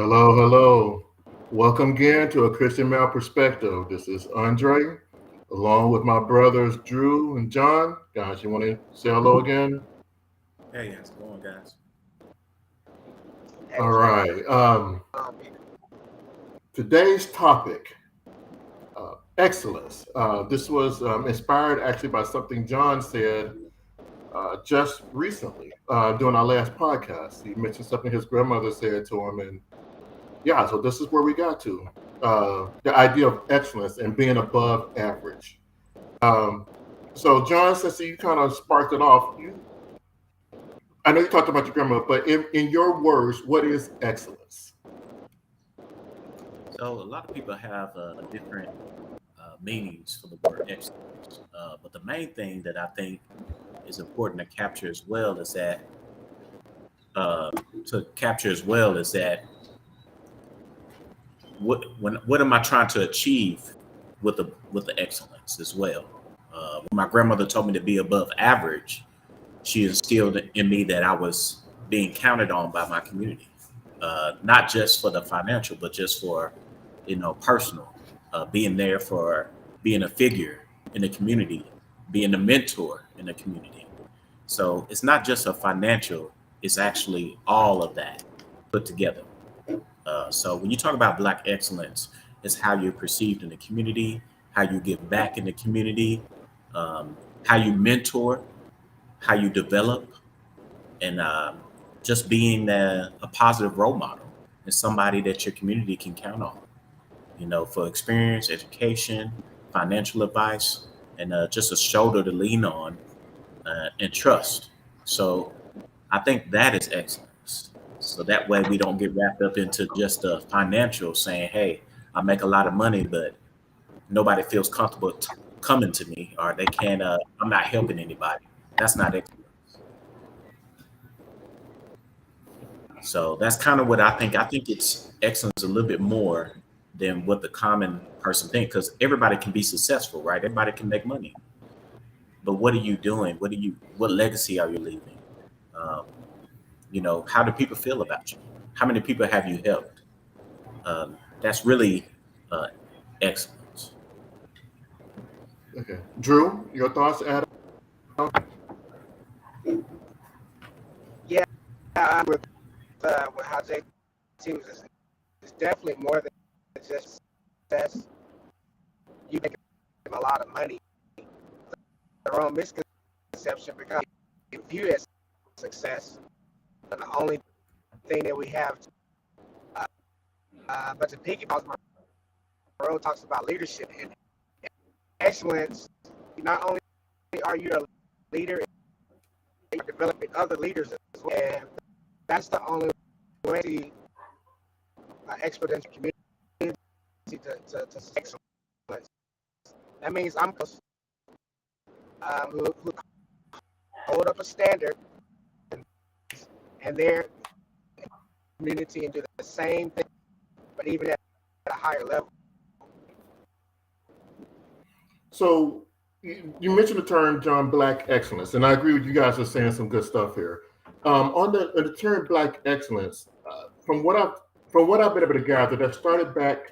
Hello, hello. Welcome again to A Christian Male Perspective. This is Andre, along with my brothers Drew and John. Guys, you want to say hello again? Hey, how's it going, guys? All Hey, what's going right. on, people? Today's topic, excellence. This was inspired actually by something John said just recently during our last podcast. He mentioned something his grandmother said to him, and yeah, so this is where we got to the idea of excellence and being above average. Um, so, John, since you kind of sparked it off, I know you talked about your grandma, but in your words, what is excellence? So, a lot of people have different meanings for the word excellence, but the main thing that I think is important uh, to capture as well is that what am I trying to achieve with the excellence as well? When my grandmother told me to be above average, she instilled in me that I was being counted on by my community, not just for the financial, but just for personal, being there for being a figure in the community, being a mentor in the community. So it's not just a financial; it's actually all of that put together. So when you talk about Black excellence, it's how you're perceived in the community, how you give back in the community, how you mentor, how you develop, and just being a positive role model and somebody that your community can count on. For experience, education, financial advice, and just a shoulder to lean on and trust. So I think that is excellence. So that way we don't get wrapped up into just the financial saying, hey, I make a lot of money, but nobody feels comfortable coming to me or they can't, I'm not helping anybody. That's not excellence. So that's kind of what I think. I think it's excellence a little bit more than what the common person thinks because everybody can be successful, right? Everybody can make money. But what are you doing? What legacy are you leaving? Um, how do people feel about you? How many people have you helped? That's really uh, excellence. Okay, Drew, your thoughts, Adam? Yeah, I'm with how JT was. It's definitely more than just success. You make a lot of money. The wrong misconception because you view it as success, but the only thing that we have. Uh, but to piggyback, Monroe talks about leadership and excellence. Not only are you a leader, you're developing other leaders as well. And that's the only way to exponential community to excellence. That means I'm who hold up a standard and their community and do the same thing, but even at a higher level. So, you mentioned the term John Black excellence, and I agree with you guys are saying some good stuff here. On the term Black excellence, from what I've been able to gather, that started back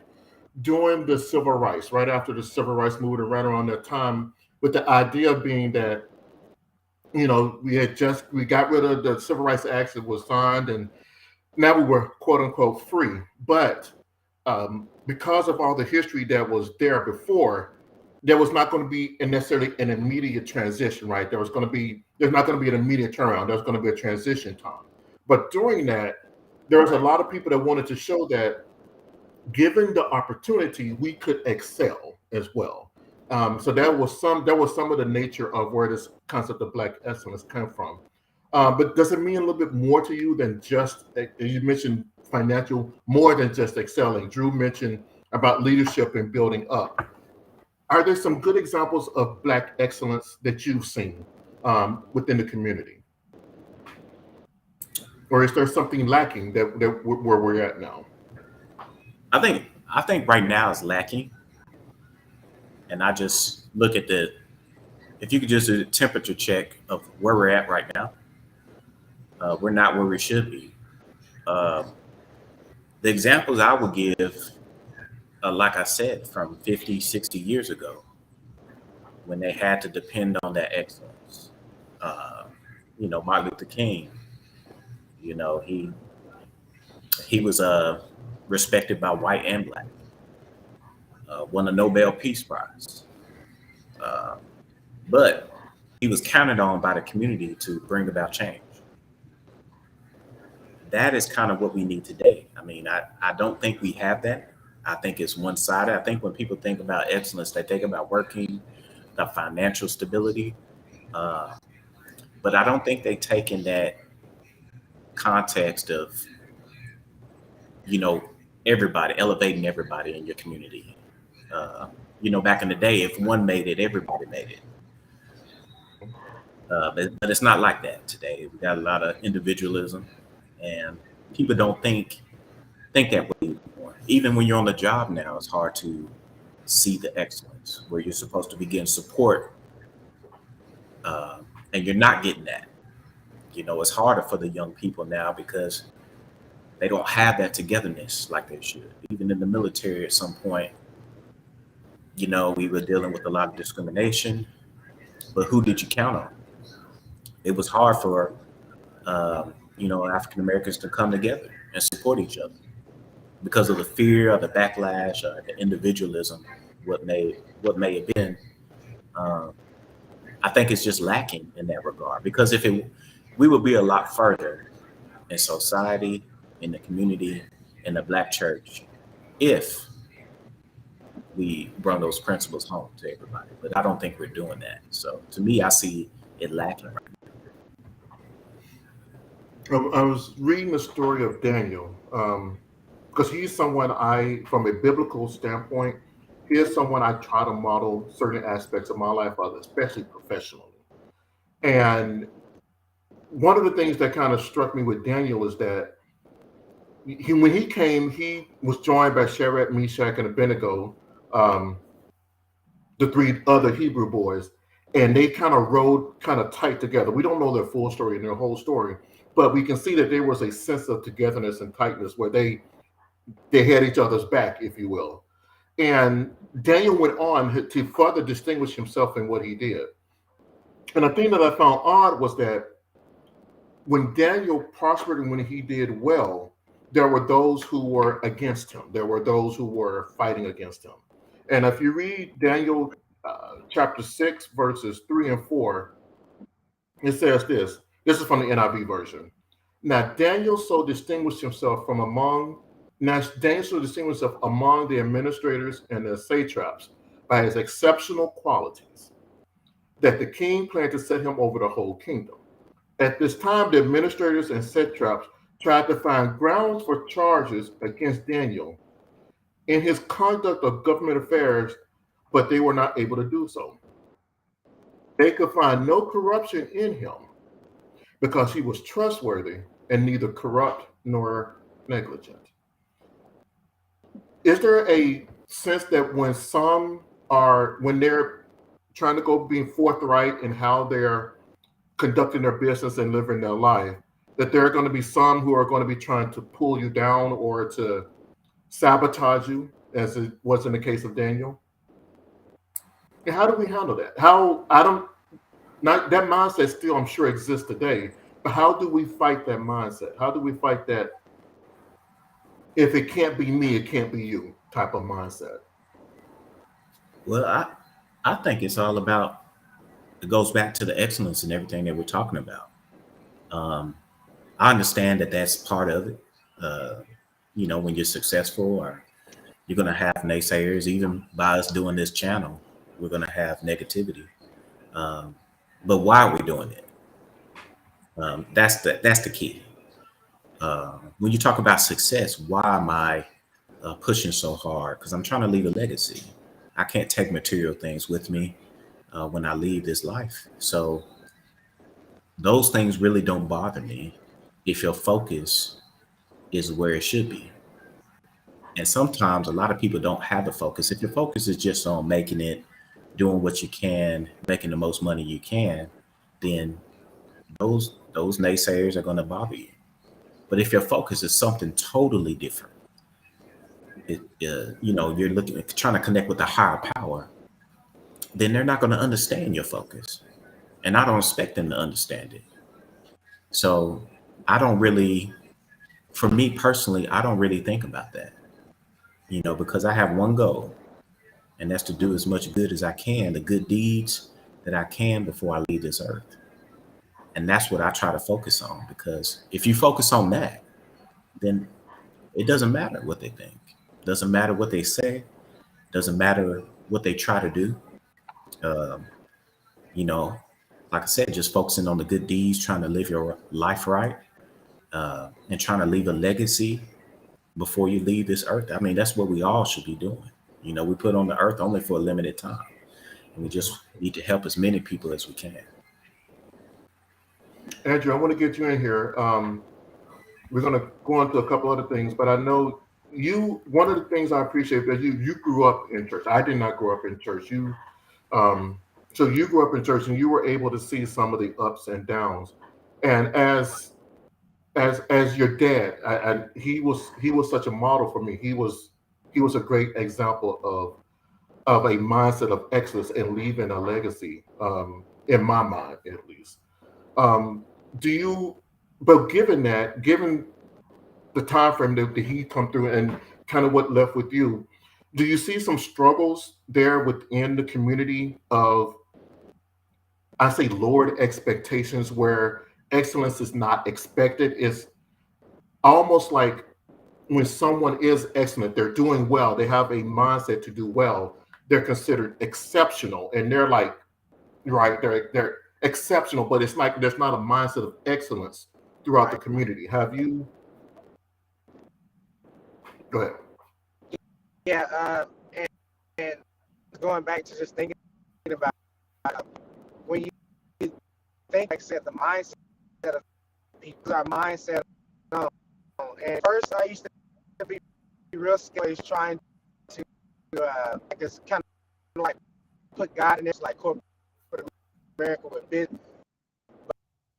during the civil rights, right after the civil rights movement, right around that time, with the idea being that we got rid of the civil rights act that was signed, and now we were quote unquote free. But because of all the history that was there before, there was not going to be necessarily an immediate transition, right? There's not going to be an immediate turnaround. There's going to be a transition time. But during that, there was a lot of people that wanted to show that given the opportunity, we could excel as well. So that was some of the nature of where this concept of Black excellence came from. But does it mean a little bit more to you than just you mentioned financial, more than just excelling? Drew mentioned about leadership and building up. Are there some good examples of Black excellence that you've seen within the community, or is there something lacking where we're at now? I think right now is lacking, and I just look at the if you could just do a temperature check of where we're at right now, we're not where we should be. Uh, The examples I would give, like I said, from 50, 60 years ago, when they had to depend on that excellence. Uh, Martin Luther King, he was respected by white and black, won a Nobel Peace Prize. Uh, but he was counted on by the community to bring about change. That is kind of what we need today. I mean, I don't think we have that. I think it's one-sided. I think when people think about excellence, they think about working, the financial stability, but I don't think they take in that context of, everybody, elevating everybody in your community. Back in the day, if one made it, everybody made it. But it's not like that today. We got a lot of individualism, and people don't think that way anymore. Even when you're on the job now, it's hard to see the excellence where you're supposed to be getting support, and you're not getting that. It's harder for the young people now because they don't have that togetherness like they should. Even in the military, at some point, we were dealing with a lot of discrimination, but who did you count on? It was hard for, African Americans to come together and support each other because of the fear or the backlash or the individualism, what may have been. I think it's just lacking in that regard, because we would be a lot further in society, in the community, in the Black church, if we bring those principles home to everybody. But I don't think we're doing that. So to me, I see it lacking right now. I was reading the story of Daniel, because he's someone from a biblical standpoint, he is someone I try to model certain aspects of my life, especially professionally. And one of the things that kind of struck me with Daniel is that when he came, he was joined by Shadrach, Meshach, and Abednego, the three other Hebrew boys, and they kind of rode kind of tight together. We don't know their full story and their whole story, but we can see that there was a sense of togetherness and tightness where they had each other's back, if you will. And Daniel went on to further distinguish himself in what he did. And the thing that I found odd was that when Daniel prospered and when he did well, there were those who were against him. There were those who were fighting against him. And if you read Daniel chapter 6, verses 3 and 4, it says this. This is from the NIV version. Now Daniel so distinguished himself among the administrators and the satraps by his exceptional qualities, that the king planned to set him over the whole kingdom. At this time, the administrators and satraps tried to find grounds for charges against Daniel in his conduct of government affairs, but they were not able to do so. They could find no corruption in him because he was trustworthy and neither corrupt nor negligent. Is there a sense that when they're trying to go being forthright in how they're conducting their business and living their life, that there are going to be some who are going to be trying to pull you down or to sabotage you, as it was in the case of Daniel? And how do we handle that? That mindset still, I'm sure, exists today, but how do we fight that mindset? How do we fight that if it can't be me, it can't be you type of mindset? Well, I think it's all about, it goes back to the excellence and everything that we're talking about. I understand that that's part of it. When you're successful, or you're going to have naysayers. Even by us doing this channel, we're going to have negativity. But why are we doing it? That's the key. When you talk about success, why am I pushing so hard? Because I'm trying to leave a legacy. I can't take material things with me when I leave this life. So those things really don't bother me if your focus is where it should be. And sometimes a lot of people don't have the focus. If your focus is just on making it, doing what you can, making the most money you can, then those naysayers are going to bother you. But if your focus is something totally different, you're trying to connect with a higher power, then they're not going to understand your focus. And I don't expect them to understand it. So I don't really, for me personally, I don't really think about that, because I have one goal, and that's to do as much good as I can, the good deeds that I can before I leave this earth. And that's what I try to focus on, because if you focus on that, then it doesn't matter what they think. Doesn't matter what they say. Doesn't matter what they try to do. Um, you know, like I said, just focusing on the good deeds, trying to live your life right, and trying to leave a legacy before you leave this earth. I mean, that's what we all should be doing. We put on the earth only for a limited time, and we just need to help as many people as we can. Andrew, I want to get you in here. We're going to go on to a couple other things, but I know one of the things I appreciate that you grew up in church. I did not grow up in church. Um, so you grew up in church and you were able to see some of the ups and downs. And as your dad, he was such a model for me. He was a great example of a mindset of excellence and leaving a legacy, in my mind at least. Do you? But given the time frame that he come through and kind of what left with you, do you see some struggles there within the community of, I say, lowered expectations where excellence is not expected? It's almost like when someone is excellent, they're doing well, they have a mindset to do well, they're considered exceptional, and they're like, right, they're exceptional, but it's like there's not a mindset of excellence throughout the Right. community. Have you? Go ahead. Yeah. And going back to just thinking about when you think, like I said, the mindset of people, our mindset. And first, I used to be real scared, trying to, I guess, kind of like put God in this, like corporate America with business.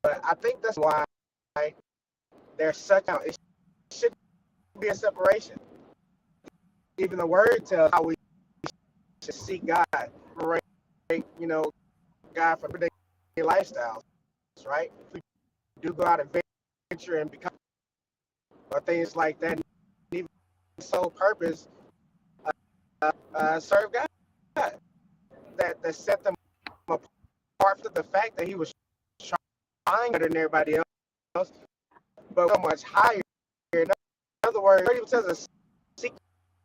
But I think that's why there's it should be a separation. Even the word tells how we should seek God, right? God for everyday lifestyles, right? If we do go out and venture and become or things like that, even sole purpose, serve God. That set them apart from the fact that he was trying better than everybody else, but so much higher. In other words, it even says us seek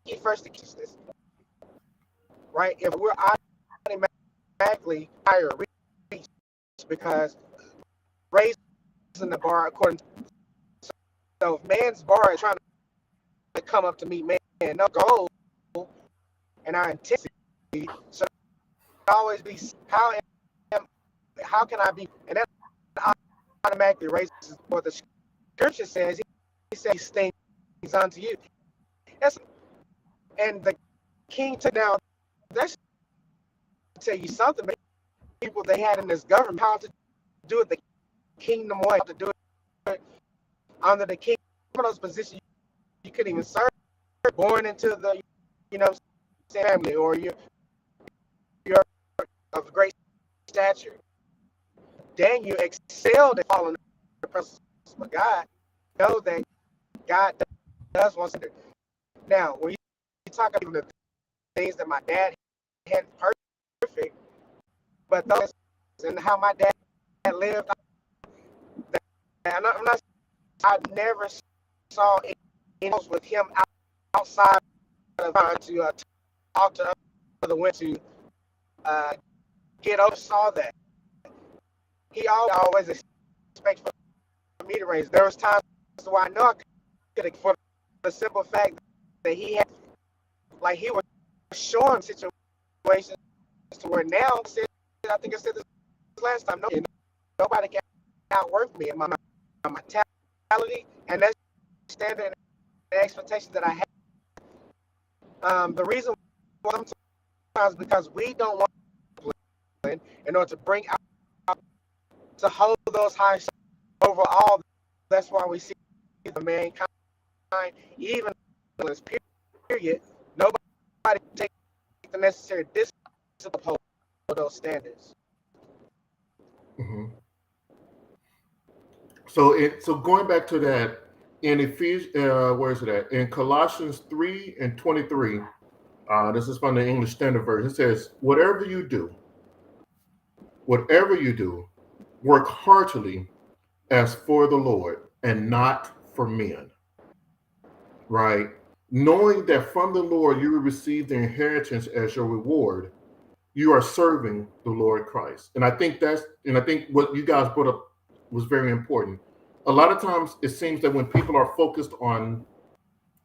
ye first the righteousness, right? If we're automatically higher reach because raising the bar according to, so if man's bar is trying to come up to meet man, no goal and our intensity should always be how can I be, and that automatically raises what the scripture says. He says things unto you. And the king took down, that should tell you something. People they had in this government, how to do it the kingdom way, how to do it under the king. One of those positions you couldn't even serve, born into the family, or you're of great stature. Daniel excelled at following the presence of God. Know that God does want to. Now, when you talk about the things that my dad had perfect, but those and how my dad lived, I never saw anything with him outside of trying to talk to other women to get over. Saw that he always expected for me to raise. There was times where I know I could, for the simple fact that he had, like, he was showing situations to where now, I think I said this last time, nobody can outwork me in my mentality and that standard and the expectation that I have. The reason why sometimes because we don't want to, in order to bring out, to hold those high overall. That's why we see the mankind, even in this period, nobody takes the necessary discipline to uphold those standards. Mhm. So going back to that in Ephesians, where is it at? In Colossians 3:23. This is from the English Standard Version. It says, whatever you do, work heartily as for the Lord and not for men." Right? Knowing that from the Lord you will receive the inheritance as your reward, you are serving the Lord Christ. And I think what you guys brought up was very important. A lot of times it seems that when people are focused on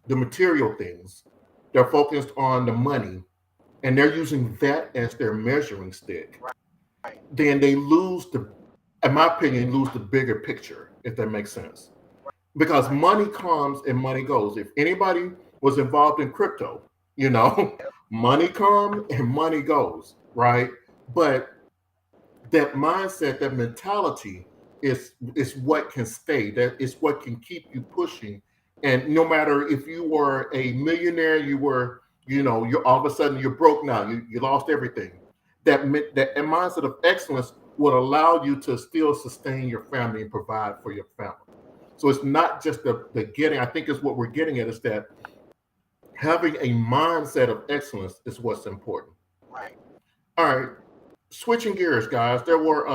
the material things, they're focused on the money, and they're using that as their measuring stick, Right. then they in my opinion, lose the bigger picture, if that makes sense. Because money comes and money goes. If anybody was involved in crypto, money comes and money goes, right? But that mindset, that mentality is what can stay. That is what can keep you pushing. And no matter if you were a millionaire, you're all of a sudden you're broke now. You lost everything. That mindset of excellence would allow you to still sustain your family and provide for your family. So it's not just the getting. I think is what we're getting at is that having a mindset of excellence is what's important. Right. All right, switching gears, guys. There were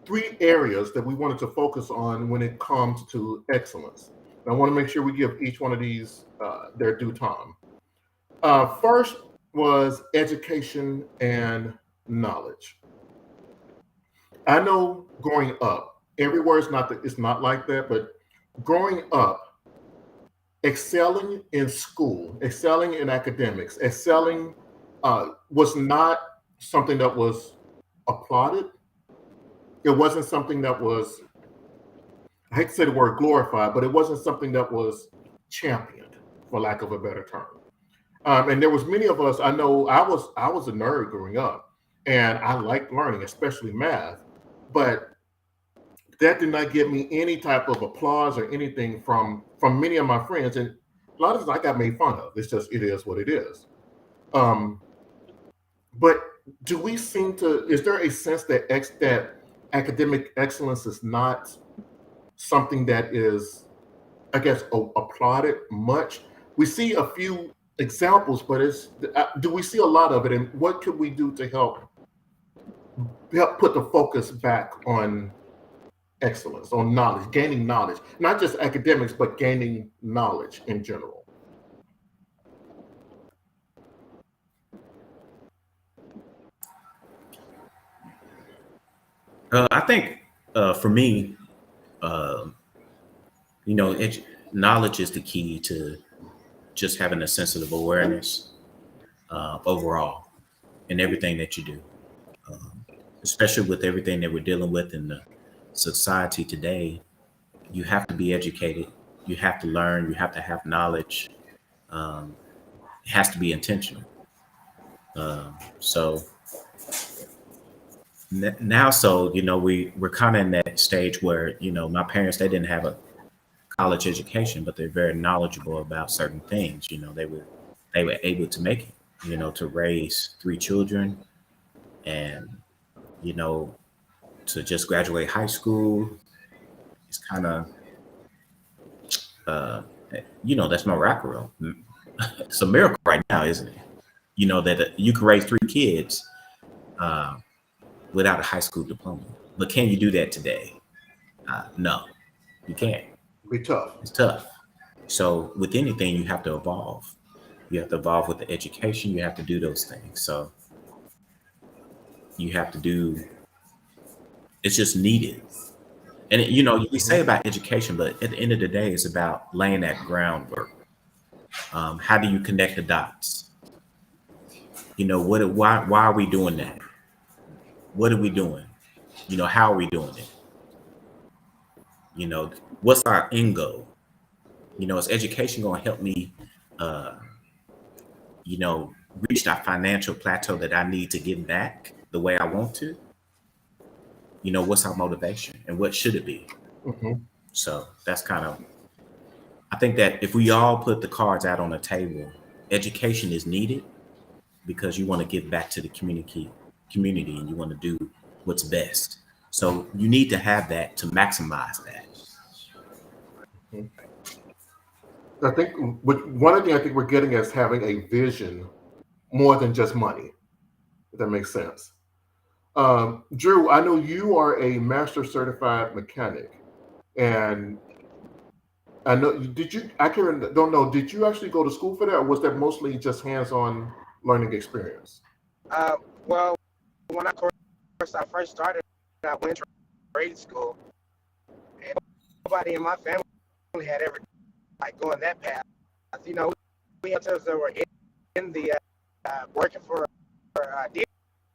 3 areas that we wanted to focus on when it comes to excellence. And I want to make sure we give each one of these their due time. First was education and knowledge. I know growing up, everywhere it's not like that, but growing up, excelling in school, excelling in academics, excelling was not something that was applauded. It wasn't something that was, I hate to say the word glorified, but it wasn't something that was championed, for lack of a better term. And there was many of us. I know I was a nerd growing up, and I liked learning, especially math, but that did not give me any type of applause or anything from many of my friends, and a lot of times I got made fun of. It's just it is what it is. Um, but do we seem to? Is there a sense that that academic excellence is not something that is, I guess, applauded much? We see a few examples, but do we see a lot of it? And what could we do to help put the focus back on excellence, on knowledge, gaining knowledge, not just academics, but gaining knowledge in general? I think for me, uh, knowledge is the key to just having a sense of awareness overall in everything that you do, um, especially with everything that we're dealing with in the society today. You have to be educated. You have to learn. You have to have knowledge. Um, it has to be intentional. So now, so we're kind of in that stage where my parents, they didn't have a college education, but they're very knowledgeable about certain things. They were able to make it. To raise 3 children, and you know to just graduate high school. It's kind of uh, that's miraculous. It's a miracle right now, isn't it? That you can raise 3 kids uh, without a high school diploma. But can you do that today? No, you can't. Be tough. It's tough. So with anything, you have to evolve. You have to evolve with the education. You have to do those things. So you have to do. It's just needed. And we say Mhm. about education, but at the end of the day, it's about laying that groundwork. How do you connect the dots? Why are we doing that? What are we doing? How are we doing it? What's our end goal? Is education going to help me, uh, you know, reach that financial plateau that I need to get back the way I want to? What's our motivation and what should it be? Mhm. So that's kind of, I think that if we all put the cards out on the table, education is needed because you want to give back to the community and you want to do what's best. So you need to have that to maximize that. I think one of the things I think we're getting is having a vision more than just money, if that makes sense. Drew, I know you are a master certified mechanic, and I know I don't know, did you actually go to school for that, or was that mostly just hands-on learning experience? Well, when I first started, I went to grade school, and nobody in my family had ever like going that path. You know, we had those that were in the working for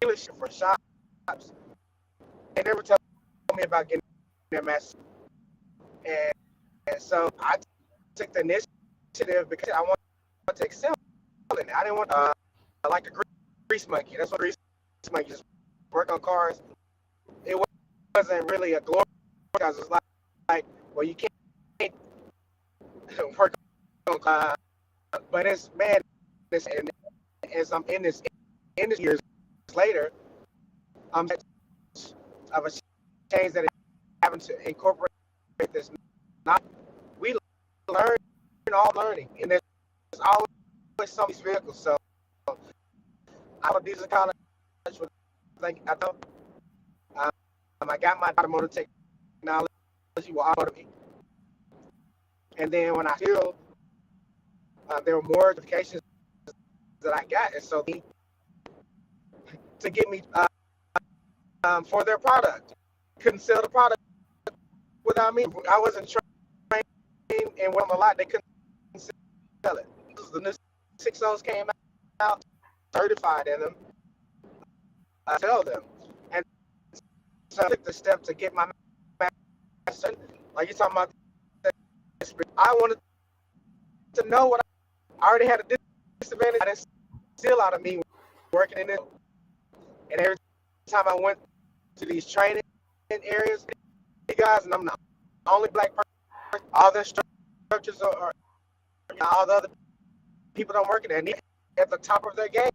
dealership for shops. They never told me about getting their master's, and so I took the initiative because I wanted to excel in it. I didn't want like a grease monkey. That's what grease monkey just work on cars. It wasn't really a glory because it was like well, you can't work on cars, but it's man, and as I'm in this years later, I'm of a change that is having to incorporate this. Not we learn all learning, and there's always some of these vehicles. So I was diesel college with like I thought I got my automotive technology with automotive, and then when I feel there were more certifications that I got, and so to get me for their product, couldn't sell the product without me. I wasn't trained and went on a lot. They couldn't sell it. The new 6.0s came out, certified in them. I sell them, and so I took the step to get my master. Like you're talking about, I wanted to know what I already had a disadvantage. I didn't steal out of me working in it, and every time I went to these training areas, you guys, and I'm the only black person. All the instructors are all the other people don't work in there, and they're at the top of their game.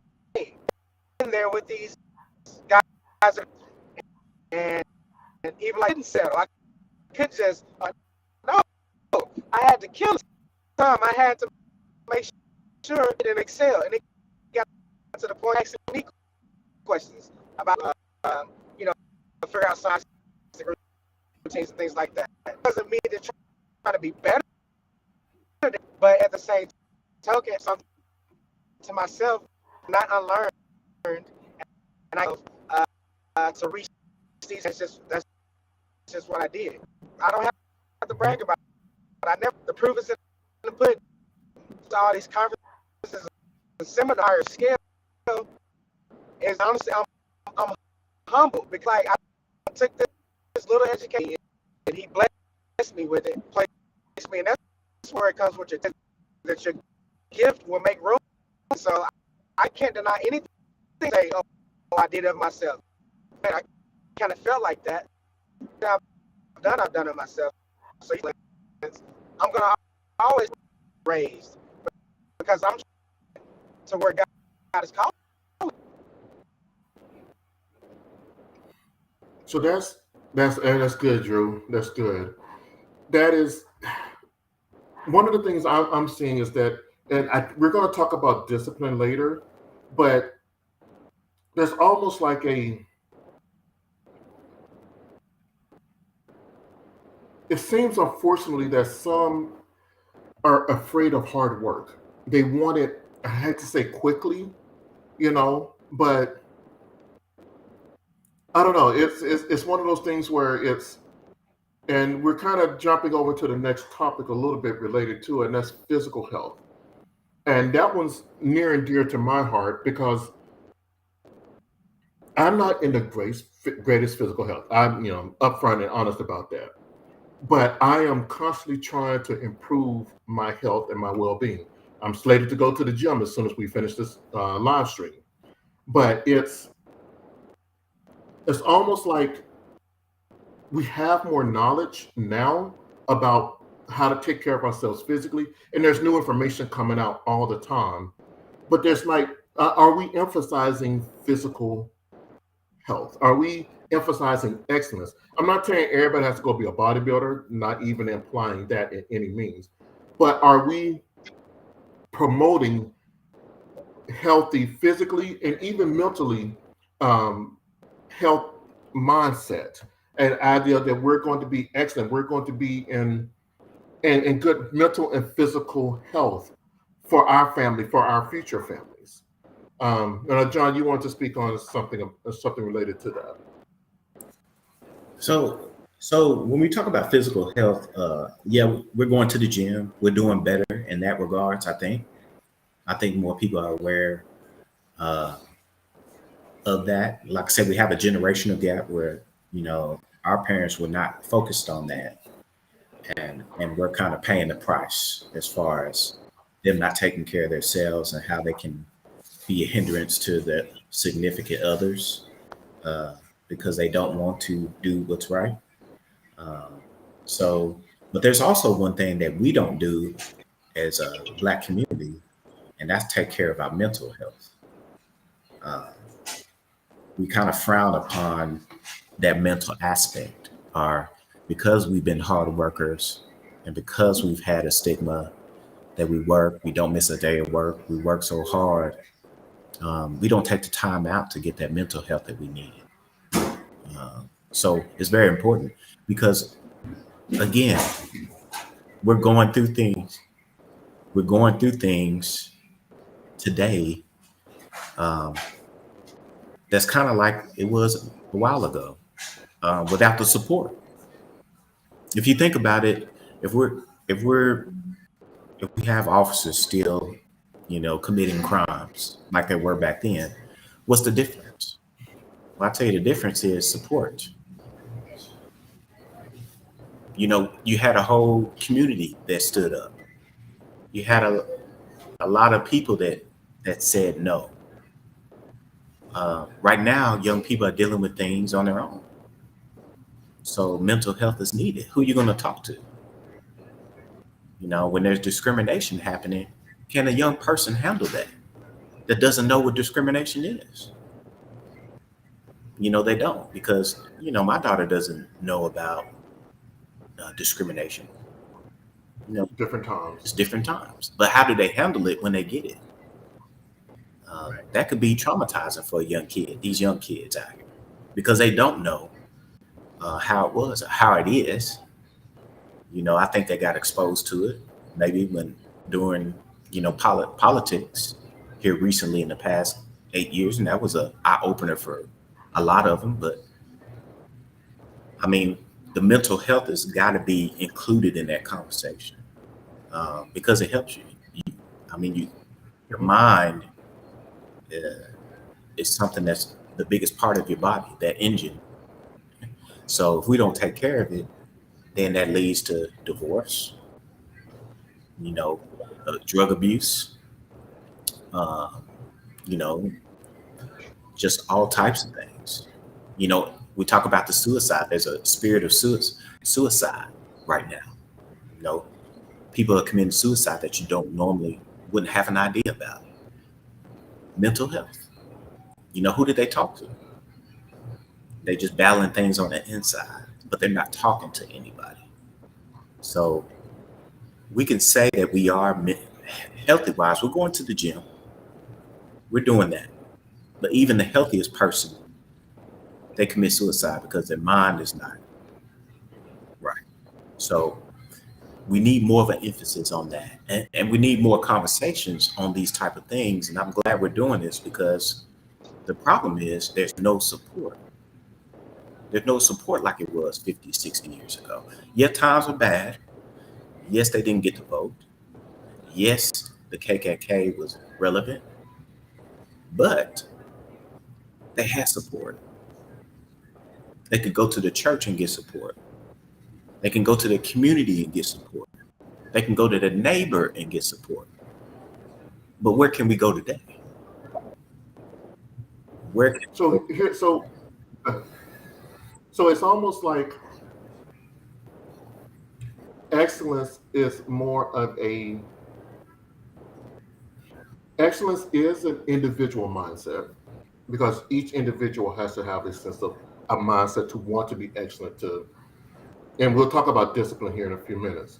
In there with these guys, and even like I didn't settle. I could just no. I had to kill time. I had to make sure it didn't excel, and it got to the point asking me questions about figure out science routines and things like that. It doesn't mean they're trying to be better, but at the same token, something to myself, not unlearned, and I to reach these. That's just what I did. I don't have to brag about it, but I never. The proof is in the pudding. All these conferences and seminars scale is honestly I'm humble because like, I took this little education and he blessed me with it, placed me, and that's where it comes with that your gift will make room. So I can't deny anything. Say, oh, I did it myself. Man, I kind of felt like that. I've done it myself. So I'm gonna always raised because I'm to where God is calling. So that's good, Drew. That's good. That is one of the things I'm seeing is that, and we're going to talk about discipline later, but there's almost like it seems unfortunately that some are afraid of hard work. They want it, I had to say quickly, but I don't know. It's one of those things where and we're kind of jumping over to the next topic a little bit related to it, and that's physical health. And that one's near and dear to my heart because I'm not in the greatest physical health. I'm, upfront and honest about that. But I am constantly trying to improve my health and my well-being. I'm slated to go to the gym as soon as we finish this live stream. But it's almost like we have more knowledge now about how to take care of ourselves physically, and there's new information coming out all the time. But there's like, are we emphasizing physical health? Are we emphasizing excellence? I'm not saying everybody has to go be a bodybuilder, not even implying that in any means, but are we promoting healthy physically and even mentally, um, health mindset, an idea that we're going to be excellent, we're going to be in good mental and physical health for our family, for our future families. John, you want to speak on something related to that? So when we talk about physical health, yeah, we're going to the gym. We're doing better in that regards. I think more people are aware uh, of that. Like I said, we have a generational gap where our parents were not focused on that, and we're kind of paying the price as far as them not taking care of themselves and how they can be a hindrance to their significant others uh, because they don't want to do what's right. Um, so, but there's also one thing that we don't do as a Black community, and that's take care of our mental health. Uh, we kind of frown upon that mental aspect, or because we've been hard workers and because we've had a stigma that we don't miss a day of work, we work so hard, we don't take the time out to get that mental health that we need. So it's very important because, again, we're going through things. We're going through things today um, that's kind of like it was a while ago without the support. If you think about it, if we're if we're if we have officers still, committing crimes like they were back then, what's the difference? Well, I tell you, the difference is support. You had a whole community that stood up. You had a lot of people that said no. Right now, young people are dealing with things on their own. So mental health is needed. Who you going to talk to? When there's discrimination happening, can a young person handle that doesn't know what discrimination is? They don't, because my daughter doesn't know about discrimination. Different times. It's different times, but how do they handle it when they get it? That could be traumatizing for a young kid. These young kids out here, because they don't know how it was or how it is. I think they got exposed to it maybe when during politics here recently in the past 8 years, and that was a eye opener for a lot of them. But I mean, the mental health has got to be included in that conversation because it helps you. Your mind uh, is something that's the biggest part of your body, that engine. So if we don't take care of it, then that leads to divorce, you know, drug abuse, uh, you know, just all types of things. We talk about the suicide. There's a spirit of suicide right now. You know, people are committing suicide that you don't normally wouldn't have an idea about. Mental health. Who did they talk to? They just battling things on the inside, but they're not talking to anybody. So we can say that we are healthy wise. We're going to the gym. We're doing that. But even the healthiest person, they commit suicide because their mind is not right. So we need more of an emphasis on that. And we need more conversations on these type of things. And I'm glad we're doing this because the problem is there's no support. There's no support like it was 50, 60 years ago. Yeah, times were bad. Yes, they didn't get to vote. Yes, the KKK was relevant, but they had support. They could go to the church and get support. They can go to the community and get support. They can go to the neighbor and get support. But where can we go today? Where can So here, so it's almost like excellence is more of a excellence is an individual mindset because each individual has to have a sense of a mindset to want to be excellent to, and we'll talk about discipline here in a few minutes.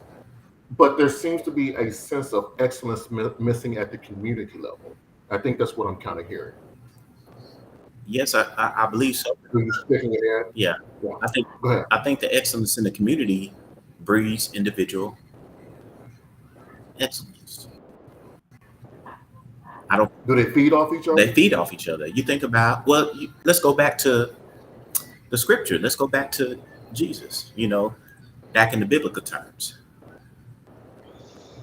But there seems to be a sense of excellence missing at the community level. I think that's what I'm kind of hearing. Yes, I believe so. Are you sticking it in? Yeah, Yeah. I think Go ahead. I think the excellence in the community breeds individual excellence. I don't. Do they feed off each They other? feed off each other. You think about let's go back to the scripture. Let's go back to Jesus. Back in the biblical terms,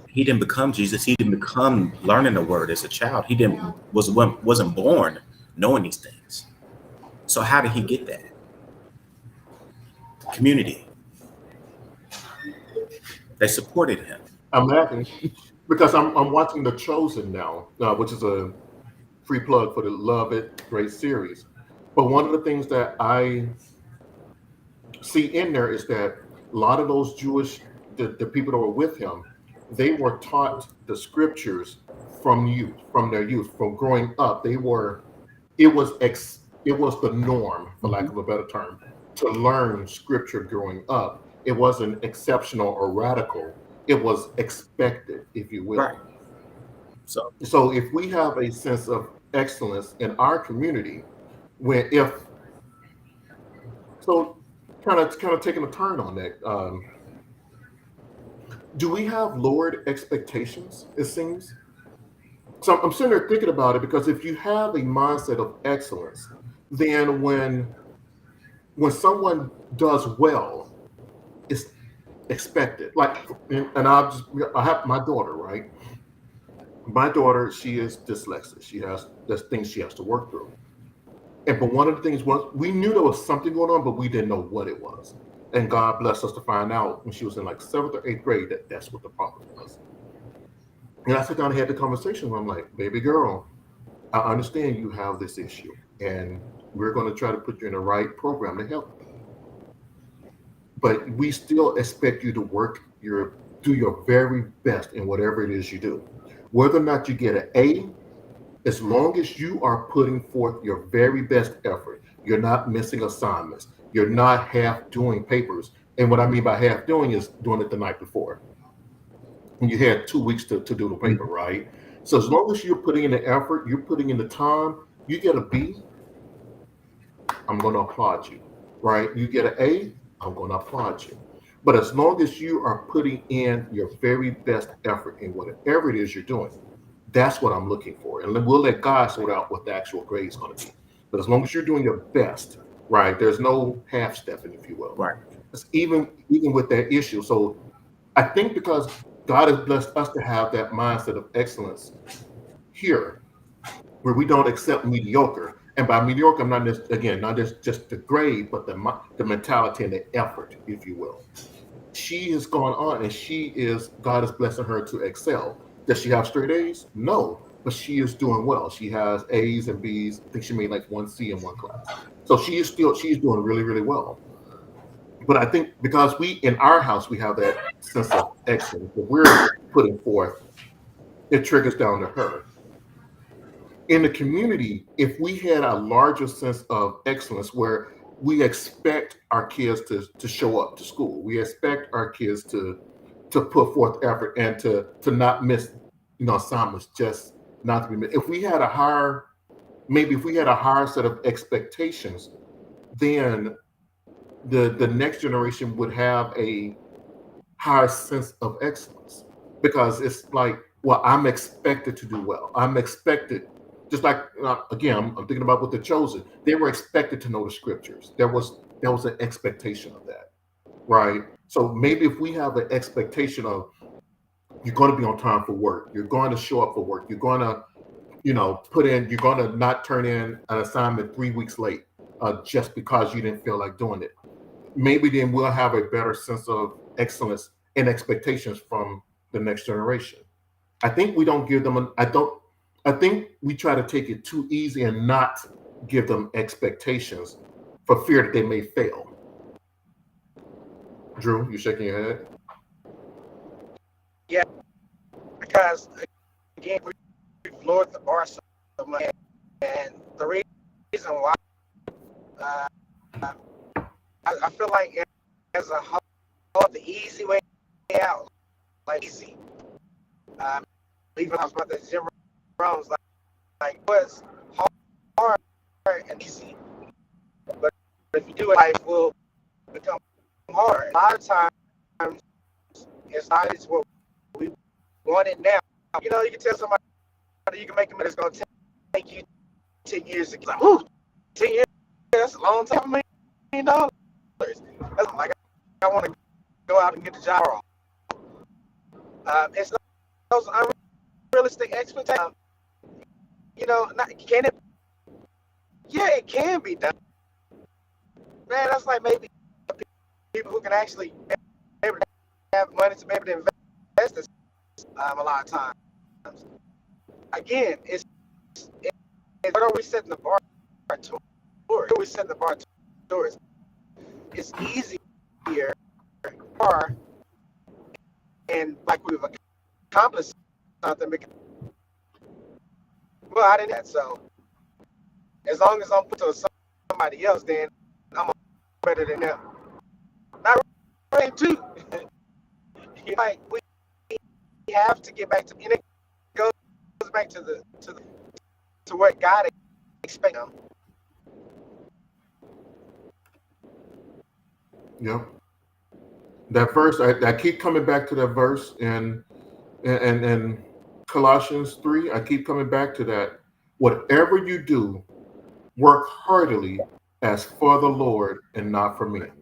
he didn't become Jesus. He didn't become learning the word as a child. He wasn't born knowing these things. So how did he get that? Community. They supported him. I'm laughing because I'm watching The Chosen now, which is a free plug for the Love It Great series. But one of the things that I see in there is that a lot of those the people that were with him, they were taught the scriptures from their youth, from growing up. It was the norm, for lack of a better term, to learn scripture growing up. It wasn't exceptional or radical. It was expected, if you will. Right. So if we have a sense of excellence in our community, kind of taking a turn on that, do we have lowered expectations, it seems? So I'm sitting there thinking about it because if you have a mindset of excellence, then when someone does well, it's expected. I have my daughter, right? My daughter, she is dyslexic. There's things she has to work through. But one of the things was we knew there was something going on, but we didn't know what it was. And God blessed us to find out when she was in like 7th or 8th grade that's what the problem was. And I sat down and had the conversation where I'm like, baby girl, I understand you have this issue, and we're going to try to put you in the right program to help you. But we still expect you to do your very best in whatever it is you do. Whether or not you get an A, as long as you are putting forth your very best effort, you're not missing assignments, you're not half doing papers. And what I mean by half doing is doing it the night before. And you had 2 weeks to do the paper, right? So as long as you're putting in the effort, you're putting in the time, you get a B, I'm going to applaud you, right? You get an A, I'm going to applaud you. But as long as you are putting in your very best effort in whatever it is you're doing, that's what I'm looking for. And then we'll let God sort out what the actual grade is going to be. But as long as you're doing your best, right, there's no half-stepping, if you will. Right. It's even with that issue. So I think because God has blessed us to have that mindset of excellence here, where we don't accept mediocre. And by mediocre, I'm not just the grade, but the mentality and the effort, if you will. She has gone on, and God is blessing her to excel. Does she have straight A's? No, but she is doing well. She has A's and B's. I think she made like 1 C in one class. So she's doing really, really well. But I think because in our house, we have that sense of excellence that we're putting forth, it triggers down to her. In the community, if we had a larger sense of excellence where we expect our kids to show up to school, we expect our kids to put forth effort and to not miss assignments, just not to be missed. If we had a higher set of expectations, then the next generation would have a higher sense of excellence, because it's like, well, I'm expected to do well. I'm expected, just like again, I'm thinking about with The Chosen. They were expected to know the scriptures. There was an expectation of that, right? So maybe if we have an expectation of you're going to be on time for work, you're going to show up for work, you're going to you're going to not turn in an assignment 3 weeks late just because you didn't feel like doing it. Maybe then we'll have a better sense of excellence and expectations from the next generation. I think we don't give them I think we try to take it too easy and not give them expectations for fear that they may fail. Drew, you shaking your head? Yeah, because again, we've lowered the bar so much, and the reason why uh, I feel like as a whole, the easy way out, like easy. Um, Even I was about the Jim Rones, like was hard and easy, but if you do it, life will become hard. A lot of times, it's not it's what we want it now. You know, you can tell somebody you can make them, it's going to take you 10 years to get like, whoo, 10 years, that's a long time, $1 million. That's like, I want to go out and get the job. It's not those unrealistic expectations. You know, can it? Yeah, it can be done. Man, that's like maybe people who can actually able to have money to be able to invest this a lot of times. Again, it's what are we setting the bar towards? What are we setting the bar towards? It's easier, bar, and like we've accomplished something. Well, I didn't. So as long as I'm put to somebody else, then I'm better than them. Not really too. Like we have to get back to, and it goes back to what God expects. Yeah. That verse, I keep coming back to that verse in Colossians 3. I keep coming back to that. Whatever you do, work heartily as for the Lord and not for men.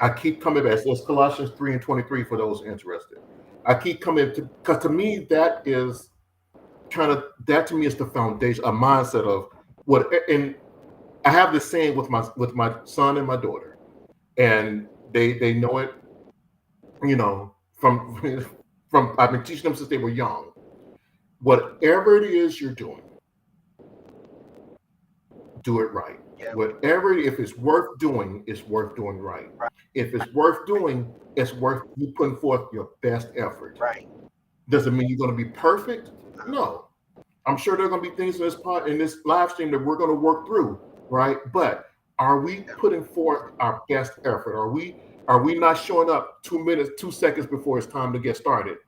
I keep coming back. So it's Colossians 3:23 for those interested. I keep coming to, because to me, that is that to me is the foundation, a mindset of what, and I have this saying with my son and my daughter, and they know it, you know, from I've been teaching them since they were young. Whatever it is you're doing, do it right. Yeah. Whatever, if it's worth doing, it's worth doing right. If it's worth doing, it's worth you putting forth your best effort. Right. Does it mean you're going to be perfect? No. I'm sure there are going to be things in this live stream that we're going to work through, right? But are we putting forth our best effort? Are we not showing up 2 minutes, 2 seconds before it's time to get started,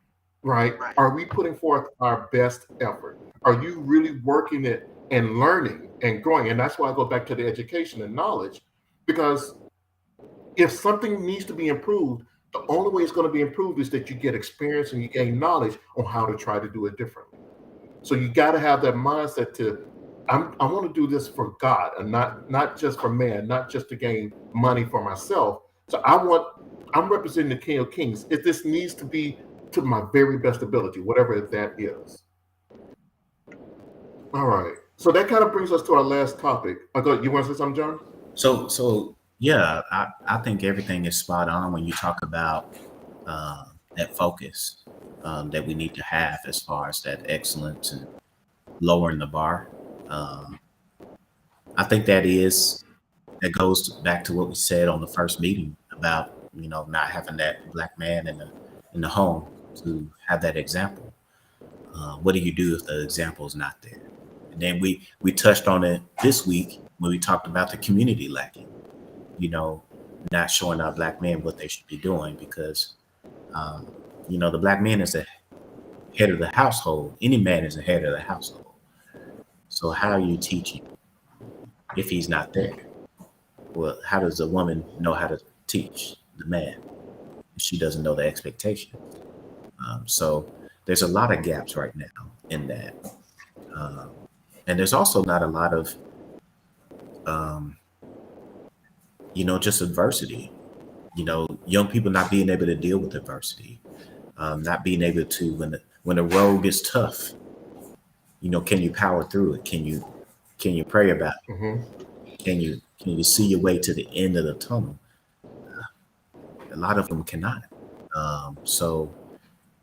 right? Are we putting forth our best effort? Are you really working it and learning and growing? And that's why I go back to the education and knowledge, because if something needs to be improved, the only way it's going to be improved is that you get experience and you gain knowledge on how to try to do it differently. So you got to have that mindset to, I want to do this for God and not just for man, not just to gain money for myself. So I'm representing the King of Kings. If this needs to be to my very best ability, whatever that is. All right. So that kind of brings us to our last topic. You want to say something, John? So yeah, I think everything is spot on when you talk about that focus that we need to have as far as that excellence and lowering the bar. I think that goes back to what we said on the first meeting about, you know, not having that black man in the home to have that example. What do you do if the example is not there? And then we touched on it this week when we talked about the community lacking, you know, not showing our black men what they should be doing, because you know, the black man is the head of the household. Any man is the head of the household. So how are you teaching if he's not there? Well, how does a woman know how to teach the man if she doesn't know the expectation? So there's a lot of gaps right now in that. And there's also not a lot of, you know, just adversity. You know, young people not being able to deal with adversity, not being able to, when the road gets tough, you know, can you power through it? Can you pray about it? Mm-hmm. Can you see your way to the end of the tunnel? A lot of them cannot. So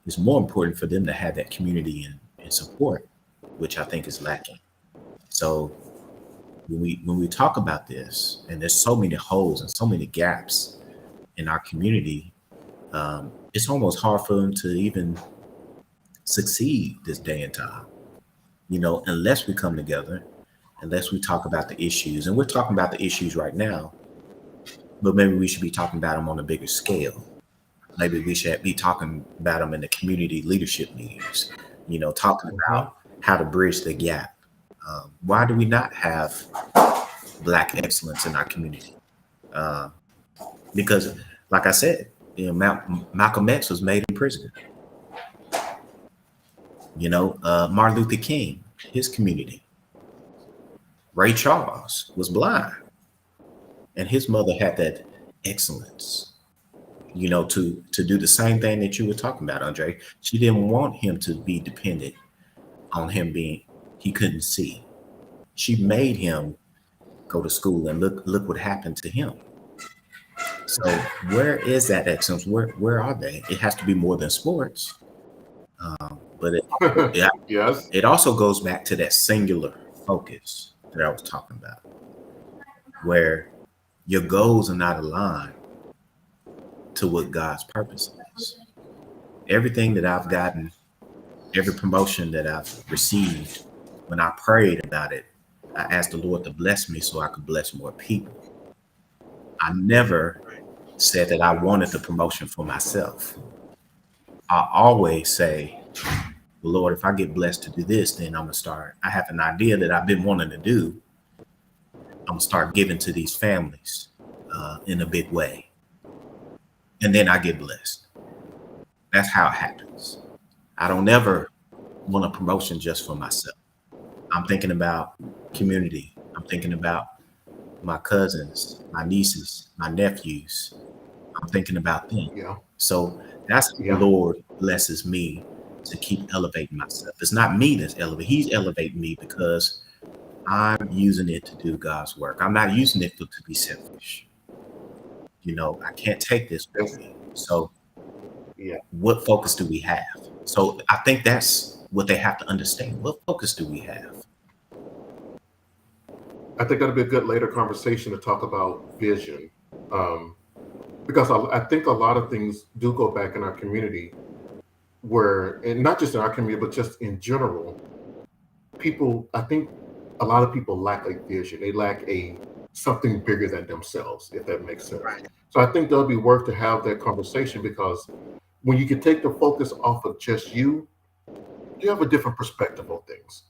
it's more important for them to have that community and support, which I think is lacking. So when we talk about this, and there's so many holes and so many gaps in our community, it's almost hard for them to even succeed this day and time, unless we come together, unless we talk about the issues. And we're talking about the issues right now, but maybe we should be talking about them on a bigger scale. Maybe we should be talking about them in the community leadership meetings, talking about how to bridge the gap. Why do we not have Black excellence in our community? Because, like I said, Malcolm X was made in prison. Martin Luther King, his community. Ray Charles was blind, and his mother had that excellence, to do the same thing that you were talking about, Andre. She didn't want him to be dependent on him he couldn't see. She made him go to school, and look what happened to him. So where is that excellence? Where are they? It has to be more than sports. But yes, it also goes back to that singular focus that I was talking about, where your goals are not aligned to what God's purpose is. Everything that I've gotten, every promotion that I've received, when I prayed about it, I asked the Lord to bless me so I could bless more people. I never said that I wanted the promotion for myself. I always say, well, Lord, if I get blessed to do this, then I'm going to start. I have an idea that I've been wanting to do. I'm going to start giving to these families in a big way. And then I get blessed. That's how it happens. I don't ever want a promotion just for myself. I'm thinking about community. I'm thinking about my cousins, my nieces, my nephews. I'm thinking about them. Yeah. So that's how the Lord blesses me to keep elevating myself. It's not me that's elevating. He's elevating me because I'm using it to do God's work. I'm not using it to be selfish. I can't take this with me. So what focus do we have? So I think that's what they have to understand. What focus do we have? I think that'll be a good later conversation to talk about vision. Because I think a lot of things do go back in our community and not just in our community, but just in general, I think a lot of people lack a vision. They lack something bigger than themselves, if that makes sense. Right. So I think that'll be worth to have that conversation, because when you can take the focus off of just you have a different perspective on things.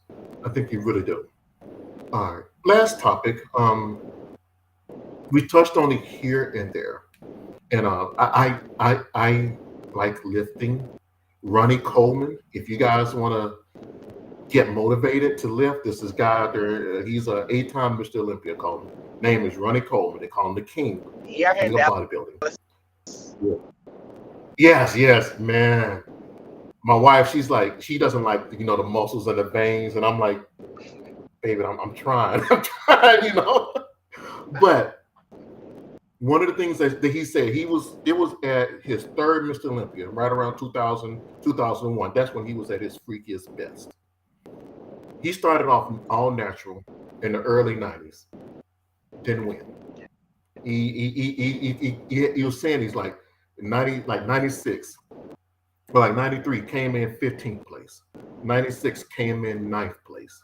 I think you really do. All right. Last topic. We touched on it here and there. And I like lifting. Ronnie Coleman, if you guys want to get motivated to lift, this is guy out there. He's an 8-time Mr. Olympia Coleman. Name is Ronnie Coleman. They call him the King. Yeah, King of bodybuilding. Yes, man. My wife, she's like, she doesn't like, the muscles and the veins, and I'm like, baby, I'm trying, But one of the things that he said, it was at his third Mr. Olympia, right around 2000, 2001. That's when he was at his freakiest best. He started off all natural in the early 90s. Didn't win. He was saying he's like 96, but like 93 came in 15th place. 96 came in 9th place.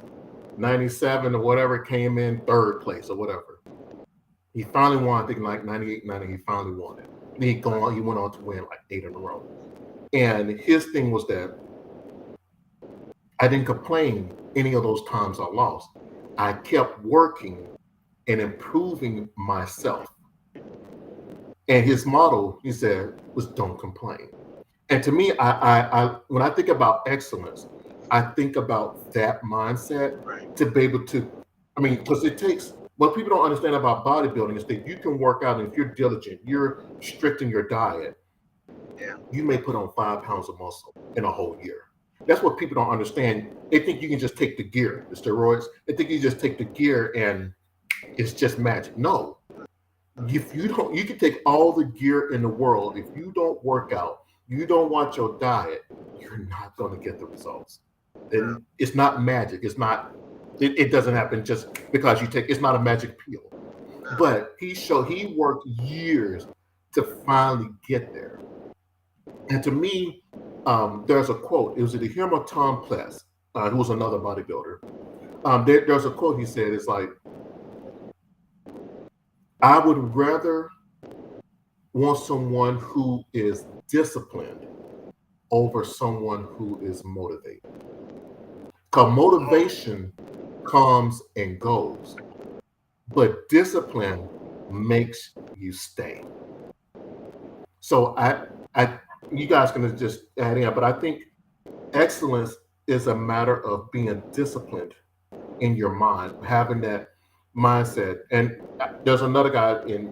97 or whatever came in 3rd place or whatever. He finally won, I think like 98, 90, he finally won it. And he went on to win like 8 in a row. And his thing was that I didn't complain any of those times I lost. I kept working and improving myself. And his motto, he said, was don't complain. And to me, I when I think about excellence, I think about that mindset to be able to, because it takes, what people don't understand about bodybuilding is that you can work out, and if you're diligent, you're strict in your diet, you may put on 5 pounds of muscle in a whole year. That's what people don't understand. They think you can just take the gear, the steroids. They think you just take the gear and it's just magic. No. If you don't, you can take all the gear in the world. If you don't work out, you don't watch your diet, you're not going to get the results. And it's not magic. It's not. It doesn't happen just because you take. It's not a magic pill. But he worked years to finally get there. And to me, There's a quote. It was the humor of Tom Pless, who was another bodybuilder. There's a quote he said. It's like, I would rather want someone who is disciplined over someone who is motivated. Because motivation comes and goes, but discipline makes you stay. So you guys can just add in, but I think excellence is a matter of being disciplined in your mind, having that mindset. And there's another guy, in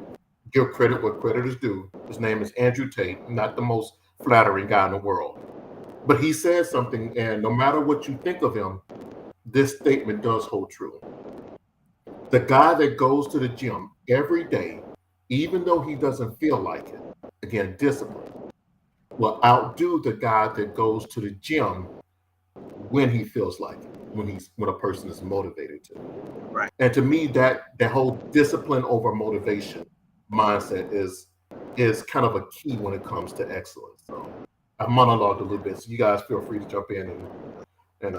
give credit what credit is due. His name is Andrew Tate, not the most flattering guy in the world, but he says something, and no matter what you think of him, this statement does hold true. The guy that goes to the gym every day, even though he doesn't feel like it, again, discipline, will outdo the guy that goes to the gym when he feels like it, when a person is motivated to. Right. And to me, that whole discipline over motivation mindset is kind of a key when it comes to excellence. So I've monologued a little bit, so you guys feel free to jump in and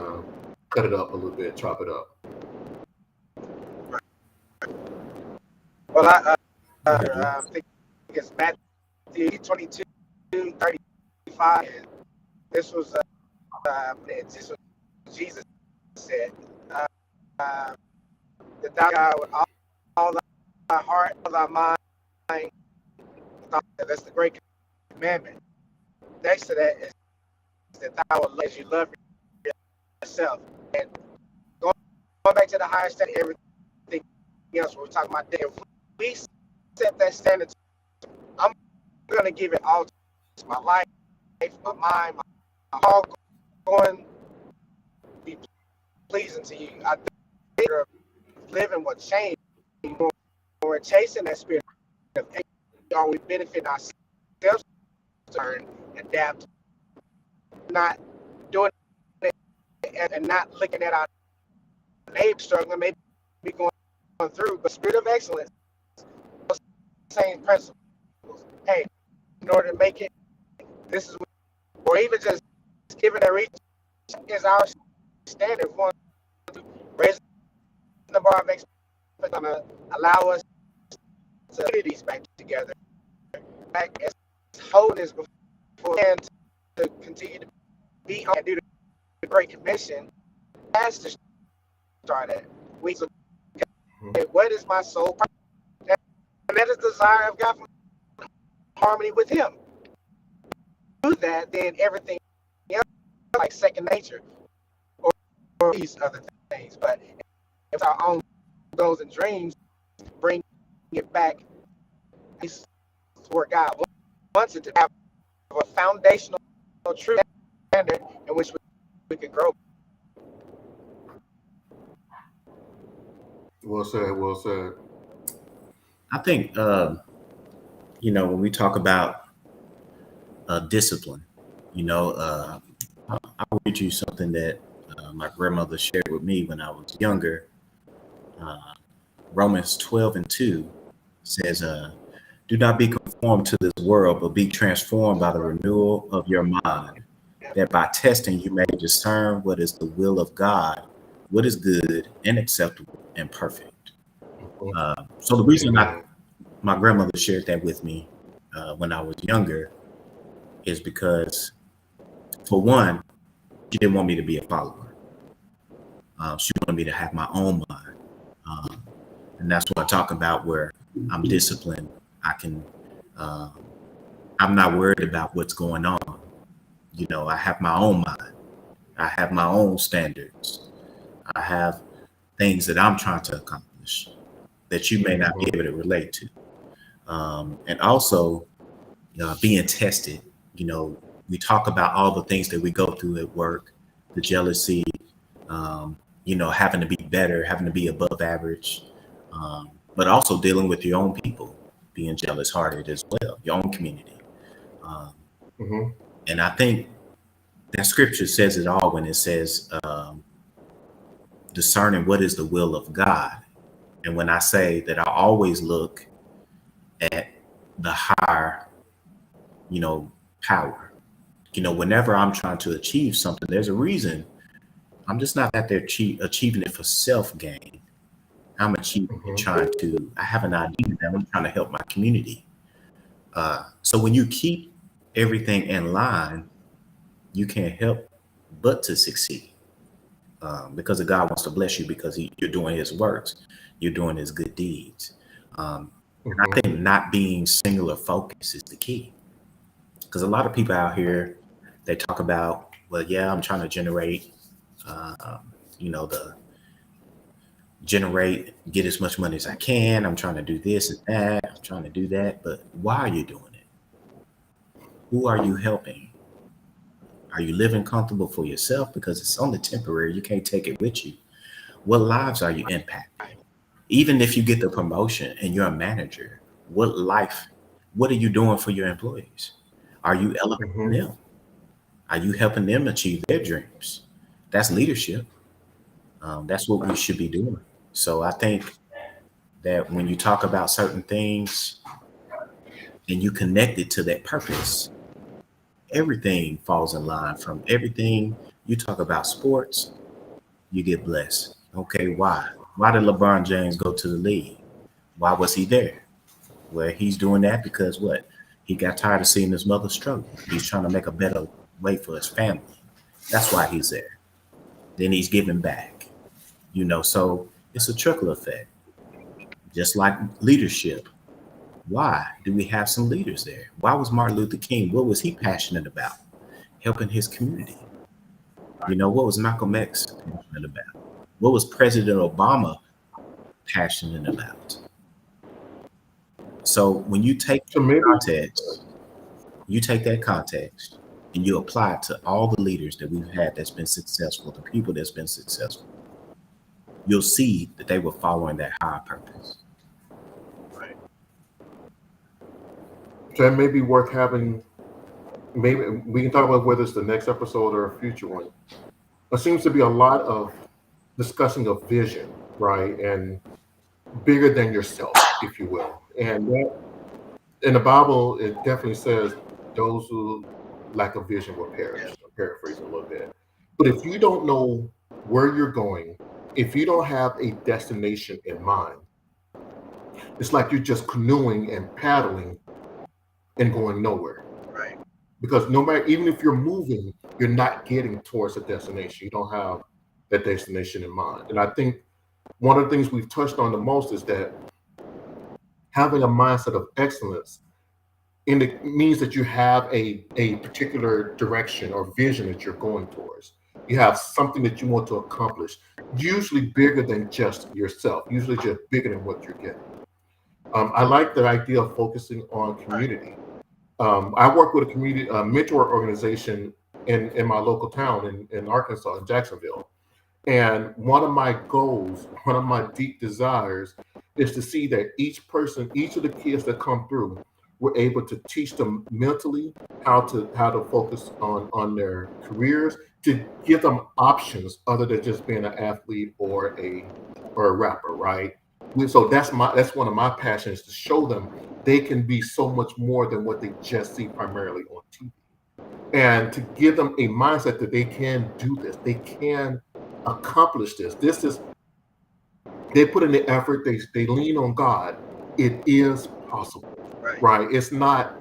cut it up a little bit, chop it up. Well, I think it's Matthew 22:35. This was Jesus said, that thou God with all thy heart, all thy mind. That's the great commandment. Next to that is that thou will love as you love yourself. And going back to the higher standard, everything else we're talking about there, if we set that standard, I'm going to give it all to my life, my mind, my all going to be pleasing to you. I think living will change when we're chasing that spirit of are we benefiting ourselves, turn, adapt, not doing it and not looking at our neighbor struggling, maybe going through, but spirit of excellence, same principles. Hey, in order to make it, this is, or even just giving a reach is our standard. We want to raise the bar of excellence, going to allow us to put these back together, back as wholeness before, and to continue to be on and do the Great Commission has to start at. We look at what is my soul, and that is the desire of God for harmony with Him. Do that, then everything else like second nature or these other things. But if our own goals and dreams, bring it back where God wants it to have a foundational true standard in which we can grow. Well said, well said. I think, when we talk about discipline, I'll read you something that my grandmother shared with me when I was younger. Romans 12:2 says, do not be conformed to this world, but be transformed by the renewal of your mind, that by testing you may discern what is the will of God, what is good and acceptable and perfect. So the reason my grandmother shared that with me when I was younger is because, for one, she didn't want me to be a follower. She wanted me to have my own mind. And that's what I talk about, where I'm disciplined. I can, I'm not worried about what's going on. I have my own mind. I have my own standards. I have things that I'm trying to accomplish that you may not be able to relate to. And also being tested. We talk about all the things that we go through at work, the jealousy, having to be better, having to be above average, but also dealing with your own people, being jealous hearted as well, your own community. And I think that scripture says it all when it says discerning what is the will of God. And when I say that, I always look at the higher, power, whenever I'm trying to achieve something, there's a reason. I'm just not out there achieving it for self gain. I'm achieving it I have an idea that I'm trying to help my community. So when you keep everything in line, you can't help but to succeed. Because God wants to bless you because you're doing his works, you're doing his good deeds. And I think not being singular focus is the key. Because a lot of people out here, they talk about, well, yeah, I'm trying to get as much money as I can. I'm trying to do this and that. I'm trying to do that. But why are you doing it? Who are you helping? Are you living comfortable for yourself? Because it's only temporary. You can't take it with you. What lives are you impacting? Even if you get the promotion and you're a manager, what are you doing for your employees? Are you elevating them? Are you helping them achieve their dreams? That's leadership. That's what we should be doing. So I think that when you talk about certain things and you connect it to that purpose, everything falls in line. From everything you talk about sports, you get blessed. Okay, why? Why did LeBron James go to the league? Why was he there? Well, he's doing that because what? He got tired of seeing his mother struggle. He's trying to make a better way for his family. That's why he's there. Then he's giving back. So it's a trickle effect. Just like leadership. Why do we have some leaders there? Why was Martin Luther King? What was he passionate about? Helping his community. What was Malcolm X passionate about? What was President Obama passionate about? So when you take that context and you apply it to all the leaders that we've had that's been successful, the people that's been successful, you'll see that they were following that higher purpose. So that may be worth having. Maybe we can talk about whether it's the next episode or a future one. There seems to be a lot of discussing of vision, right? And bigger than yourself, if you will. And that, in the Bible, it definitely says those who lack a vision will perish. I'm paraphrasing a little bit. But if you don't know where you're going, if you don't have a destination in mind, it's like you're just canoeing and paddling and going nowhere. Right. Because no matter, even if you're moving, you're not getting towards a destination. You don't have that destination in mind. And I think one of the things we've touched on the most is that having a mindset of excellence means that you have a particular direction or vision that you're going towards. You have something that you want to accomplish, usually bigger than just yourself, usually just bigger than what you're getting. I like the idea of focusing on community. I work with a community mentor organization in my local town in Arkansas, in Jacksonville. And one of my goals, one of my deep desires is to see that each of the kids that come through, we're able to teach them mentally how to focus on their careers, to give them options other than just being an athlete or a rapper, right? So that's one of my passions, to show them they can be so much more than what they just see primarily on TV, and to give them a mindset that they can do this, they can accomplish this. They put in the effort, they lean on God. It is possible, right? It's not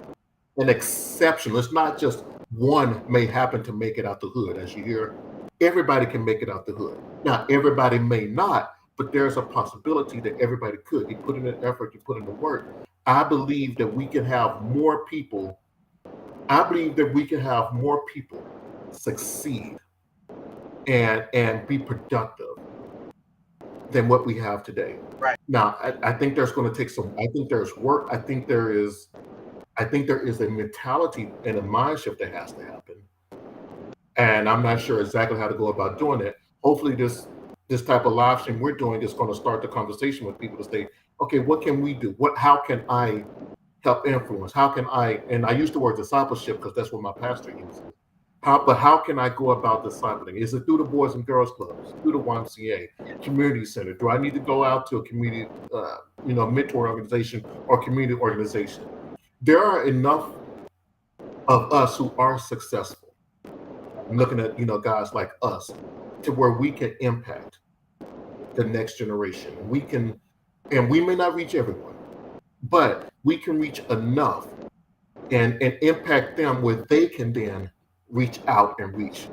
an exception. It's not just one may happen to make it out the hood. As you hear, everybody can make it out the hood. Now, everybody may not, but there's a possibility that everybody could. You put in the effort, you put in the work. I believe that we can have more people. I believe that we can have more people succeed and be productive than what we have today. Right. Now, I think there's going to take some. I think there's work. I think there is a mentality and a mind shift that has to happen. And I'm not sure exactly how to go about doing it. Hopefully, this type of live stream we're doing is going to start the conversation with people to say, okay, what can we do? How can I help influence? How can I? And I use the word discipleship because that's what my pastor uses. How can I go about discipling? Is it through the Boys and Girls Clubs, through the YMCA, community center? Do I need to go out to a community, mentor organization or community organization? There are enough of us who are successful. I'm looking at, guys like us, to where we can impact the next generation. And we may not reach everyone, but we can reach enough and impact them where they can then reach out and reach,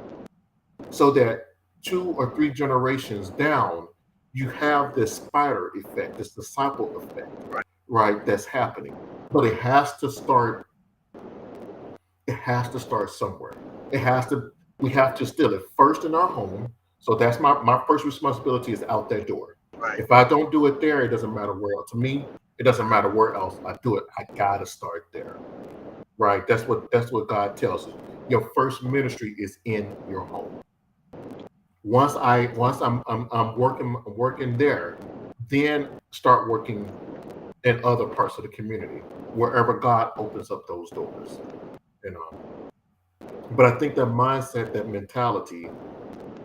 so that 2 or 3 generations down, you have this spider effect, this disciple effect, right? That's happening. But it has to start somewhere. It has to, we have to still it first in our home. So that's my first responsibility, is out that door. Right. If I don't do it there, it doesn't matter where else. To me, it doesn't matter where else I do it. I gotta start there. Right. That's what God tells us. Your first ministry is in your home. Once I'm working there, then start working in other parts of the community, wherever God opens up those doors. You know. But I think that mindset, that mentality,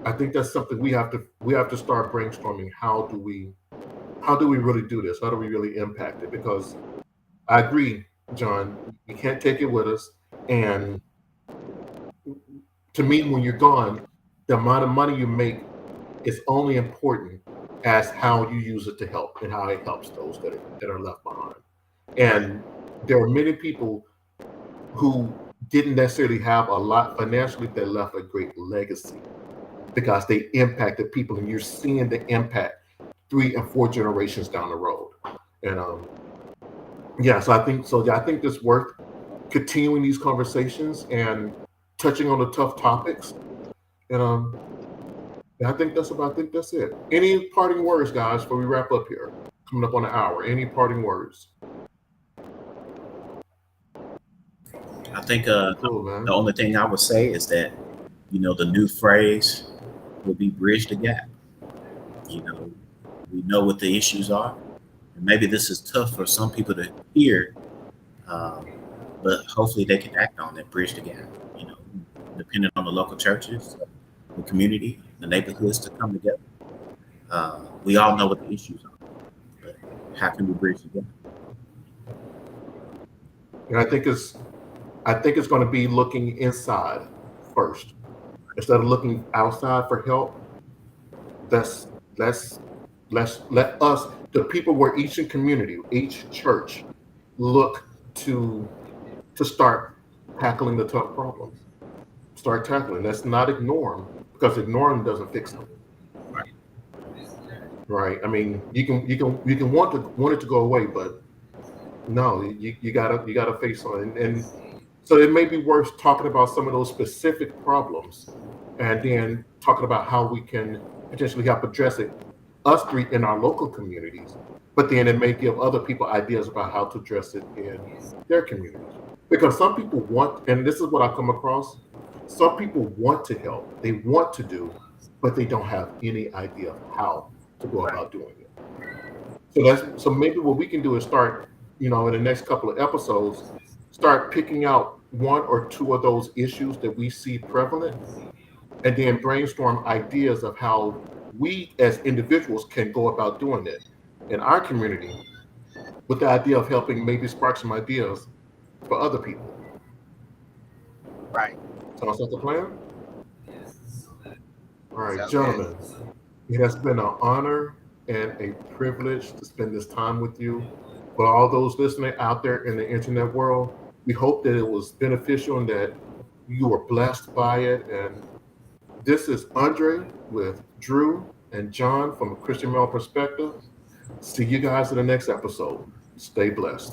I think that's something we have to start brainstorming. How do we really do this? How do we really impact it? Because I agree, John, you can't take it with us. And to me, when you're gone, the amount of money you make is only important as how you use it to help, and how it helps those that are left behind. And there are many people who didn't necessarily have a lot financially that left a great legacy because they impacted people, and you're seeing the impact 3 and 4 generations down the road. And yeah, so I think so. Yeah, I think it's worth continuing these conversations and touching on the tough topics. And yeah, I think that's it. Any parting words, guys, before we wrap up here? Coming up on an hour. Any parting words? I think Cool, man. the only thing I would say is that, the new phrase would be bridge the gap. You know, we know what the issues are. And maybe this is tough for some people to hear, um, but hopefully they can act on it, bridge the gap. You know, depending on the local churches, the community, the neighborhoods to come together. We all know what the issues are, but how can we bridge the gap? And I think it's going to be looking inside first instead of looking outside for help. Let's let's let's let us, the people where each community, each church, look to start tackling the tough problems. Start tackling. Let's not ignore them, because ignoring them doesn't fix them. Right? I mean, you can want it to go away, but no, you gotta face on it. And so it may be worth talking about some of those specific problems, and then talking about how we can potentially help address it, us three in our local communities. But then it may give other people ideas about how to address it in their communities. Because some people want, and this is what I come across, some people want to help, they want to do, but they don't have any idea of how to go about doing it. So maybe what we can do is start, in the next couple of episodes, start picking out 1 or 2 of those issues that we see prevalent, and then brainstorm ideas of how we as individuals can go about doing it in our community, with the idea of helping maybe spark some ideas for other people. Right. Sounds like a plan? All right, Sounds good. gentlemen, it has been an honor and a privilege to spend this time with you. For all those listening out there in the internet world, we hope that it was beneficial and that you were blessed by it. And this is Andre with Drew and John from a Christian Male Perspective. See you guys in the next episode. Stay blessed.